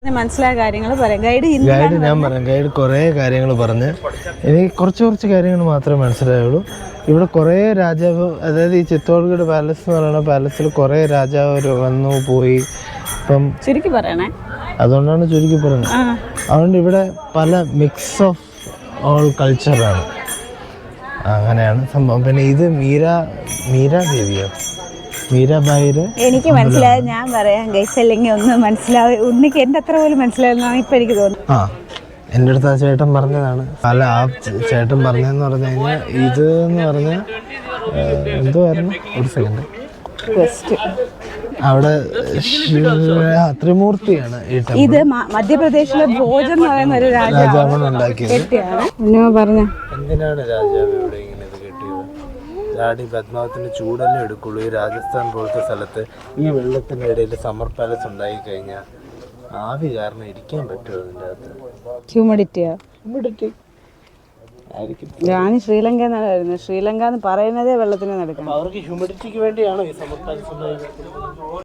മനസ്സിലായ കാര്യങ്ങൾ പറയാം. ഗൈഡ് ഞാൻ പറയാം. ഗൈഡ് കുറേ കാര്യങ്ങൾ പറഞ്ഞ് എനിക്ക് കുറച്ച് കാര്യങ്ങൾ മാത്രമേ മനസ്സിലായുള്ളൂ. ഇവിടെ കുറേ രാജാവ്, അതായത് ഈ ചിത്തോർഗഡ് പാലസ് എന്ന് പറയുന്ന പാലസിൽ കുറേ രാജാവ് വന്നു പോയി. ഇപ്പം ചുരുക്കി പറയണേ, അതുകൊണ്ടാണ് ചുരുക്കി പറയുന്നത്. അതുകൊണ്ട് ഇവിടെ പല മിക്സ് ഓഫ് ഓൾ കൾച്ചറാണ്. അങ്ങനെയാണ് സംഭവം. പിന്നെ ഇത് മീരാദേവിയോ മീരാബായിയുടെ എനിക്ക് മനസ്സിലായത് ഞാൻ പറയാം ഗൈസ്, അല്ലെങ്കിൽ ഒന്നും മനസ്സിലാവും. ഉണ്ണിക്ക് എൻ്റെ അത്ര പോലും മനസ്സിലായെന്നാണ് ഇപ്പം എനിക്ക് തോന്നുന്നു. എൻ്റെ അടുത്ത് ആ ചേട്ടൻ പറഞ്ഞതാണ്. അല്ല, ആ ചേട്ടൻ പറഞ്ഞതെന്ന് പറഞ്ഞു കഴിഞ്ഞാൽ ഇത് എന്ന് പറഞ്ഞാൽ എന്തുവായിരുന്നു, ഒരു സെക്കൻഡ്, അവിടെ ത്രിമൂർത്തിയാണ് ഈ ടെമ്പിൾ. ഇത് മധ്യപ്രദേശിലെ ഭോജൻ എന്ന് പറയുന്ന ഒരു രാജാവാണ് ഉണ്ടാക്കിയത്. പറഞ്ഞ എന്തിനാണ് രാജാവ് ഇവിടെ ഇങ്ങനെ ഇത് കെട്ടിയത്? റാണി പത്മാവത്തിന്റെ ചൂടല്ലേ എടുക്കുള്ളൂ. ഈ രാജസ്ഥാൻ പോലത്തെ സ്ഥലത്ത് ഈ വെള്ളത്തിന്റെ ഇടയിൽ സമ്മർ പാലസ് ഉണ്ടായി കഴിഞ്ഞാൽ ആവി കാരണം ഇരിക്കാൻ പറ്റുമോ അതിൻ്റെ അകത്ത്? ഹ്യൂമിഡിറ്റി ആയിരിക്കും. ഞാൻ ശ്രീലങ്ക എന്നാണ് വരുന്നത്. ശ്രീലങ്ക എന്ന് പറയുന്നതേ വെള്ളത്തിന് നടക്കണം. അവർക്ക് ഹ്യൂമിഡിറ്റിക്ക് വേണ്ടിയാണോ ഈ സമ്മർ പാലസ് ഉണ്ടായി?